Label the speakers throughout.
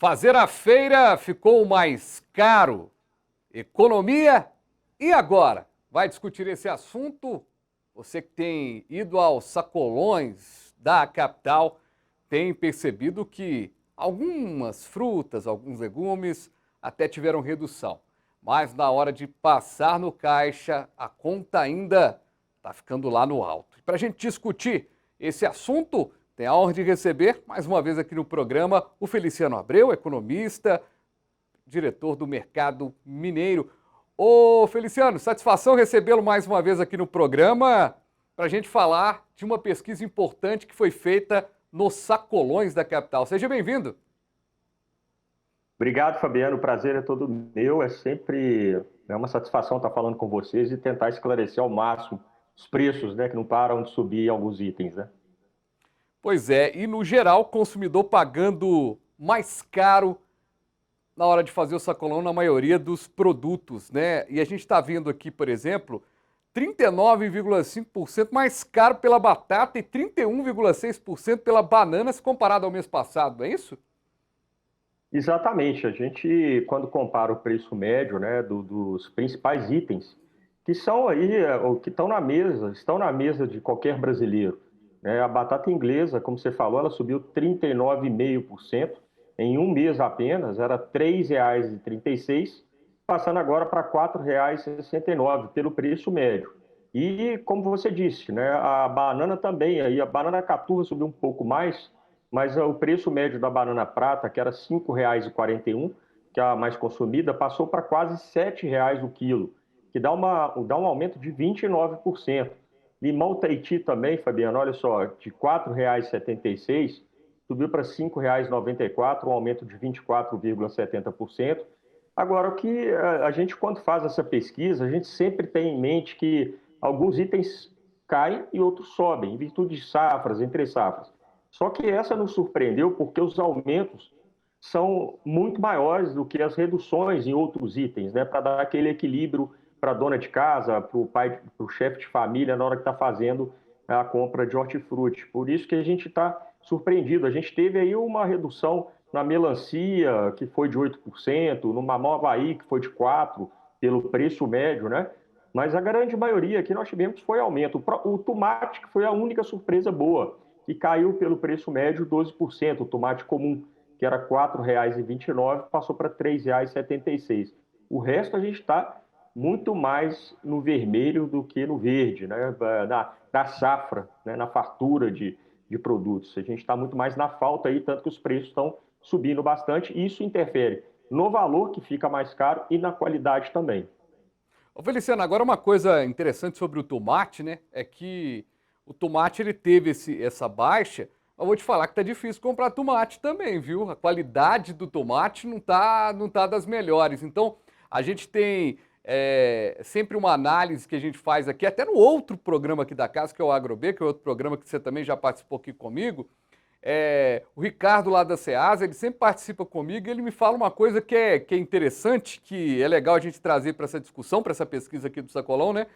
Speaker 1: Fazer a feira ficou mais caro. Economia? E agora? Vai discutir esse assunto? Você que tem ido aos sacolões da capital tem percebido que algumas frutas, alguns legumes até tiveram redução. Mas na hora de passar no caixa, a conta ainda está ficando lá no alto. E para a gente discutir esse assunto, tem a honra de receber, mais uma vez aqui no programa, o Feliciano Abreu, economista, diretor do Mercado Mineiro. Ô Feliciano, satisfação recebê-lo mais uma vez aqui no programa para a gente falar de uma pesquisa importante que foi feita nos sacolões da capital. Seja bem-vindo.
Speaker 2: Obrigado, Fabiano. O prazer é todo meu. É sempre uma satisfação estar falando com vocês e tentar esclarecer ao máximo os preços, né, que não param de subir alguns itens, né?
Speaker 1: Pois é, e no geral, o consumidor pagando mais caro na hora de fazer o sacolão na maioria dos produtos, né? E a gente está vendo aqui, por exemplo, 39,5% mais caro pela batata e 31,6% pela banana se comparado ao mês passado, não é isso?
Speaker 2: Exatamente. A gente, quando compara o preço médio, né, dos principais itens, que são aí, o que estão na mesa de qualquer brasileiro, né? A batata inglesa, como você falou, ela subiu 39,5% em um mês apenas, era R$ 3,36, passando agora para R$ 4,69 pelo preço médio. E, como você disse, né, a banana também, aí a banana caturra subiu um pouco mais, mas o preço médio da banana prata, que era R$ 5,41, que é a mais consumida, passou para quase R$ 7,00 o quilo, que dá um aumento de 29%. Limão Tahiti também, Fabiano, olha só, de R$ 4,76 subiu para R$ 5,94, um aumento de 24,70%. Agora, o que a gente, quando faz essa pesquisa, a gente sempre tem em mente que alguns itens caem e outros sobem, em virtude de safras, entre safras. Só que essa nos surpreendeu porque os aumentos são muito maiores do que as reduções em outros itens, né? Para dar aquele equilíbrio para a dona de casa, para o pai, para o chefe de família na hora que está fazendo a compra de hortifruti. Por isso que a gente está surpreendido. A gente teve aí uma redução na melancia, que foi de 8%, no mamão Havaí, que foi de 4%, pelo preço médio, né? Mas a grande maioria que nós tivemos foi aumento. O tomate, que foi a única surpresa boa, que caiu pelo preço médio 12%. O tomate comum, que era R$ 4,29, passou para R$ 3,76. O resto a gente está muito mais no vermelho do que no verde, né? Na safra, né? Na fartura de produtos. A gente está muito mais na falta aí, tanto que os preços estão subindo bastante, e isso interfere no valor, que fica mais caro, e na qualidade também.
Speaker 1: Ô Feliciano, agora uma coisa interessante sobre o tomate, né? É que o tomate ele teve essa baixa, mas vou te falar que tá difícil comprar tomate também, viu? A qualidade do tomate não tá das melhores. Então, a gente tem sempre uma análise que a gente faz aqui, até no outro programa aqui da casa, que é o AgroB, que é outro programa que você também já participou aqui comigo. O Ricardo lá da Ceasa, ele sempre participa comigo e ele me fala uma coisa que é interessante, que é legal a gente trazer para essa discussão, para essa pesquisa aqui do Sacolão, né?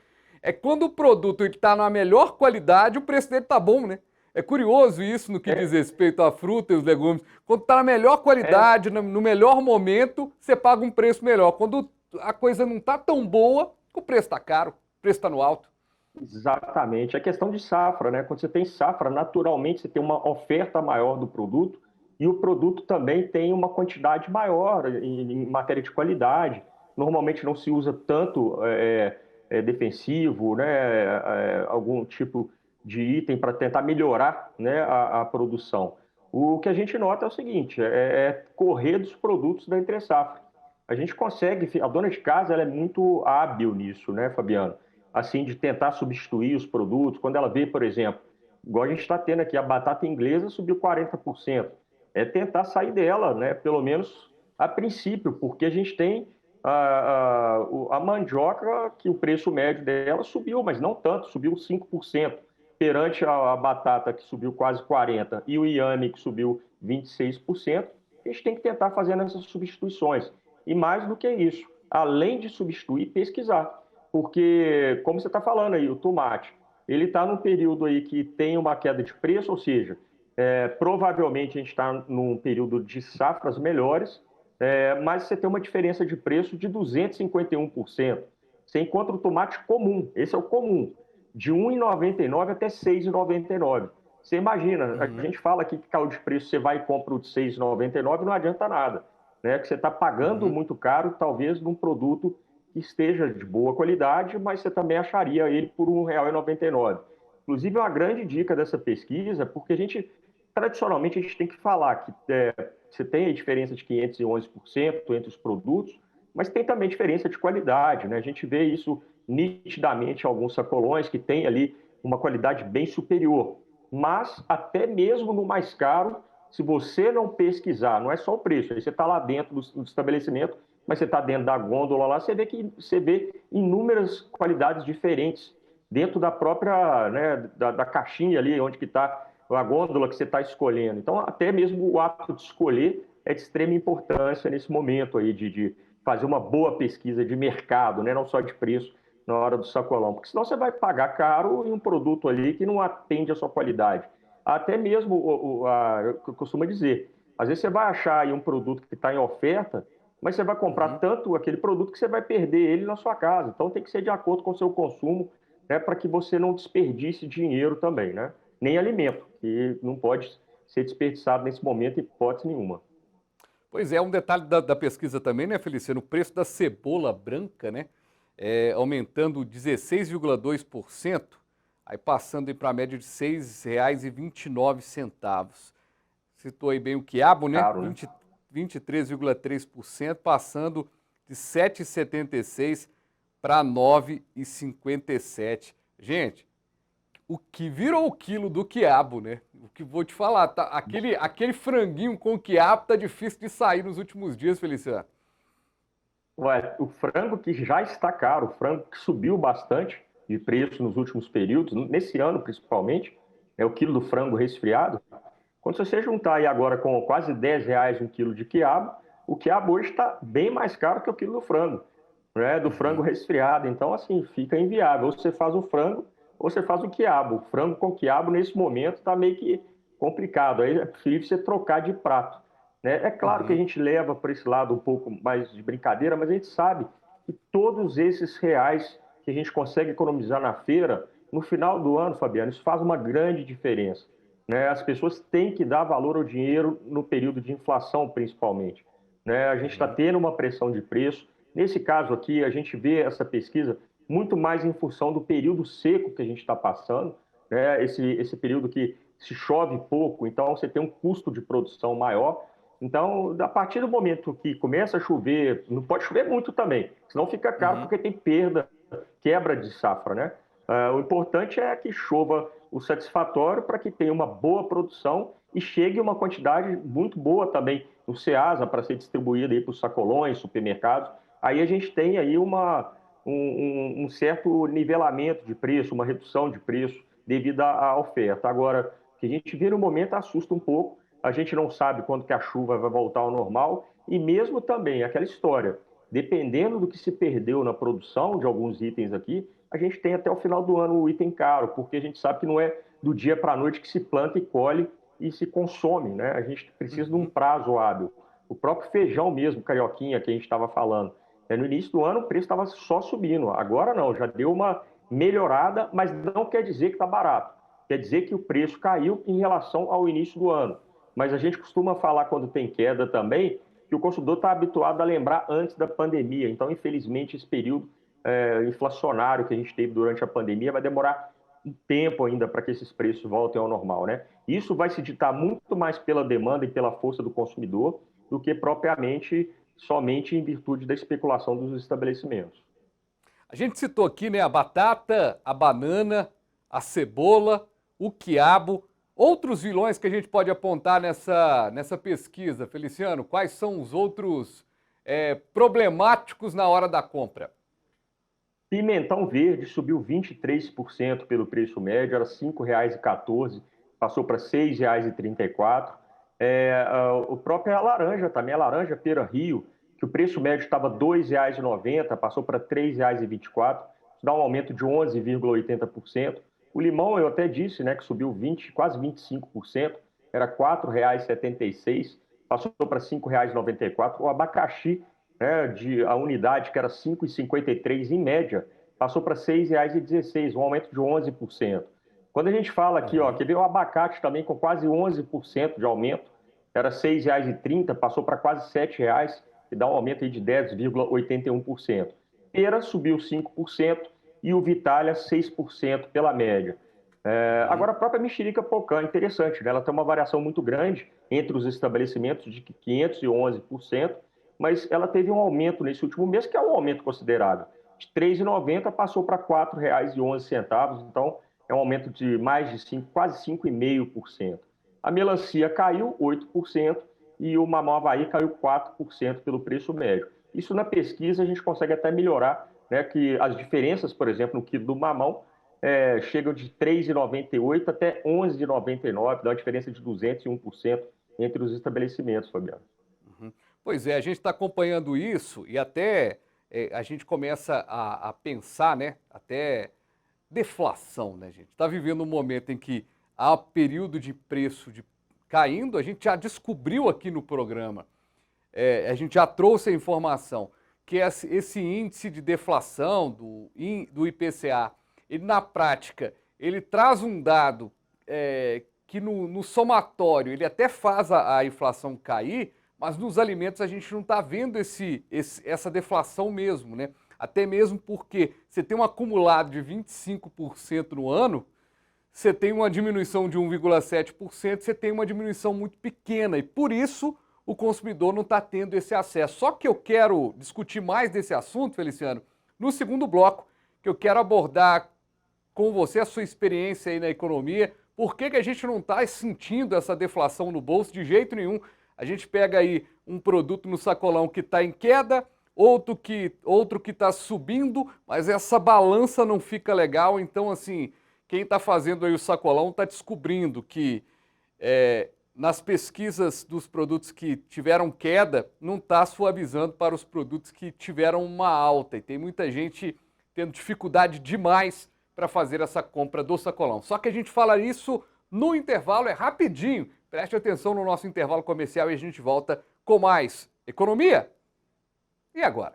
Speaker 1: É quando o produto está na melhor qualidade, o preço dele tá bom, né? É curioso isso no que diz respeito à fruta e os legumes. Quando está na melhor
Speaker 2: É,
Speaker 1: qualidade, no melhor momento, você paga um preço melhor. Quando a coisa não está tão boa, o preço está caro, o preço está no alto.
Speaker 2: Exatamente. É questão de safra, né? Quando você tem safra, naturalmente você tem uma oferta maior do produto e o produto também tem uma quantidade maior em matéria de qualidade. Normalmente não se usa tanto defensivo, né? Algum tipo de item para tentar melhorar, né, a produção. O que a gente nota é o seguinte, é correr dos produtos da entre safra. A gente consegue, a dona de casa ela é muito hábil nisso, né, Fabiano? Assim, de tentar substituir os produtos. Quando ela vê, por exemplo, igual a gente está tendo aqui, a batata inglesa subiu 40%. É tentar sair dela, né? Pelo menos a princípio, porque a gente tem a mandioca, que o preço médio dela subiu, mas não tanto, subiu 5%, perante a batata, que subiu quase 40%, e o iame, que subiu 26%. A gente tem que tentar fazer essas substituições. E mais do que isso, além de substituir, pesquisar. Porque, como você está falando aí, o tomate, ele está num período aí que tem uma queda de preço, ou seja, Provavelmente a gente está num período de safras melhores, mas você tem uma diferença de preço de 251%. Você encontra o tomate comum, esse é o comum, de R$ 1,99 até R$ 6,99. Você imagina, a
Speaker 1: Uhum,
Speaker 2: gente fala aqui que caiu de preço, você vai e compra o de R$ 6,99, não adianta nada, né? Que você está pagando
Speaker 1: uhum.
Speaker 2: muito caro, talvez, num produto que esteja de boa qualidade, mas você também acharia ele por R$ 1,99. Inclusive, uma grande dica dessa pesquisa, porque tradicionalmente, a gente tem que falar que você tem a diferença de 511% entre os produtos, mas tem também diferença de qualidade, né? A gente vê isso nitidamente em alguns sacolões que tem ali uma qualidade bem superior. Mas até mesmo no mais caro, se você não pesquisar, não é só o preço, aí você está lá dentro do estabelecimento, mas você está dentro da gôndola lá, você vê inúmeras qualidades diferentes dentro da própria, né, da caixinha ali, onde que está a gôndola que você está escolhendo. Então, até mesmo o ato de escolher é de extrema importância nesse momento aí de fazer uma boa pesquisa de mercado, né? Não só de preço na hora do sacolão, porque senão você vai pagar caro em um produto ali que não atende a sua qualidade. Até mesmo, eu costumo dizer, às vezes você vai achar aí um produto que está em oferta, mas você vai comprar
Speaker 1: Uhum.
Speaker 2: tanto aquele produto que você vai perder ele na sua casa. Então tem que ser de acordo com o seu consumo, né, para que você não desperdice dinheiro também, né? Nem alimento, que não pode ser desperdiçado nesse momento, hipótese nenhuma.
Speaker 1: Pois é, um detalhe da pesquisa também, né, Feliciano? O preço da cebola branca, né, aumentando 16,2%, aí passando para a média de R$ 6,29. Citou aí bem o quiabo, né?
Speaker 2: Caro, né?
Speaker 1: 23,3%, passando de 7,76 para 9,57. Gente, o que virou o quilo do quiabo, né? O que vou te falar, tá, aquele franguinho com quiabo tá difícil de sair nos últimos dias, Feliciano.
Speaker 2: Ué, o frango que já está caro, o frango que subiu bastante de preço nos últimos períodos, nesse ano principalmente, é o quilo do frango resfriado. Quando você juntar aí agora com quase R$ 10 um quilo de quiabo, o quiabo hoje está bem mais caro que o quilo do frango, né? Do frango
Speaker 1: Uhum.
Speaker 2: resfriado. Então, assim, fica inviável. Ou você faz o frango, ou você faz o quiabo. O frango com quiabo, nesse momento, está meio que complicado. Aí é preferível você trocar de prato, né? É claro que a
Speaker 1: Uhum.
Speaker 2: gente leva para esse lado um pouco mais de brincadeira, mas a gente sabe que todos esses reais que a gente consegue economizar na feira, no final do ano, Fabiano, isso faz uma grande diferença, né? As pessoas têm que dar valor ao dinheiro no período de inflação, principalmente, né? A gente está
Speaker 1: Uhum.
Speaker 2: tendo uma pressão de preço. Nesse caso aqui, a gente vê essa pesquisa muito mais em função do período seco que a gente está passando, né? Esse período que se chove pouco, então você tem um custo de produção maior. Então, a partir do momento que começa a chover, não pode chover muito também, senão fica caro
Speaker 1: Uhum.
Speaker 2: porque tem perda, quebra de safra, né? O importante é que chova o satisfatório para que tenha uma boa produção e chegue uma quantidade muito boa também no Ceasa para ser distribuída para os sacolões, supermercados. Aí a gente tem aí um certo nivelamento de preço, uma redução de preço devido à oferta. Agora, o que a gente vê no momento assusta um pouco, a gente não sabe quando que a chuva vai voltar ao normal e mesmo também aquela história, dependendo do que se perdeu na produção de alguns itens aqui, a gente tem até o final do ano o item caro, porque a gente sabe que não é do dia para a noite que se planta e colhe e se consome, né? A gente precisa de um
Speaker 1: Uhum.
Speaker 2: prazo hábil. O próprio feijão mesmo, carioquinha, que a gente estava falando, no início do ano o preço estava só subindo, agora não, já deu uma melhorada, mas não quer dizer que está barato. Quer dizer que o preço caiu em relação ao início do ano. Mas a gente costuma falar quando tem queda também que o consumidor está habituado a lembrar antes da pandemia. Então, infelizmente, esse período inflacionário que a gente teve durante a pandemia vai demorar um tempo ainda para que esses preços voltem ao normal, né? Isso vai se ditar muito mais pela demanda e pela força do consumidor do que propriamente somente em virtude da especulação dos estabelecimentos.
Speaker 1: A gente citou aqui, né, a batata, a banana, a cebola, o quiabo. Outros vilões que a gente pode apontar nessa pesquisa, Feliciano, quais são os outros problemáticos na hora da compra?
Speaker 2: Pimentão verde subiu 23% pelo preço médio, era R$ 5,14, passou para R$ 6,34. O próprio laranja também, a laranja Pera Rio, que o preço médio estava R$ 2,90, passou para R$ 3,24, dá um aumento de 11,80%. O limão, eu até disse, né, que subiu 20, quase 25%, era R$ 4,76, passou para R$ 5,94. O abacaxi, né, a unidade, que era R$ 5,53 em média, passou para R$ 6,16, um aumento de 11%. Quando a gente fala aqui, ó, que veio o abacate também com quase 11% de aumento, era R$ 6,30, passou para quase R$ 7,00, que dá um aumento aí de 10,81%. Pera subiu 5% e o Vitália 6% pela média. Agora, a própria mexerica pocã, interessante, né? Ela tem uma variação muito grande entre os estabelecimentos de 511%, mas ela teve um aumento nesse último mês, que é um aumento considerável. De R$ 3,90 passou para R$ 4,11, então é um aumento de mais de 5, quase 5,5%. A melancia caiu 8% e o mamão Havaí caiu 4% pelo preço médio. Isso na pesquisa a gente consegue até melhorar, né, que as diferenças, por exemplo, no quilo do mamão, chegam de R$ 3,98 até R$ 11,99, dá uma diferença de 201% entre os estabelecimentos, Fabiano.
Speaker 1: Pois é, a gente está acompanhando isso e até a gente começa a pensar, né, até deflação, né, gente? Está vivendo um momento em que há período de preço caindo, a gente já descobriu aqui no programa, a gente já trouxe a informação que esse índice de deflação do IPCA, ele na prática, ele traz um dado que no somatório ele até faz a inflação cair, mas nos alimentos a gente não está vendo essa deflação mesmo, né? Até mesmo porque você tem um acumulado de 25% no ano, você tem uma diminuição de 1,7%, você tem uma diminuição muito pequena e por isso o consumidor não está tendo esse acesso. Só que eu quero discutir mais desse assunto, Feliciano, no segundo bloco, que eu quero abordar com você a sua experiência aí na economia, por que a gente não está sentindo essa deflação no bolso de jeito nenhum. A gente pega aí um produto no sacolão que está em queda, outro que está subindo, mas essa balança não fica legal. Então, assim, quem está fazendo aí o sacolão está descobrindo que nas pesquisas dos produtos que tiveram queda, não está suavizando para os produtos que tiveram uma alta. E tem muita gente tendo dificuldade demais para fazer essa compra do sacolão. Só que a gente fala isso no intervalo, é rapidinho. Preste atenção no nosso intervalo comercial e a gente volta com mais economia. E agora?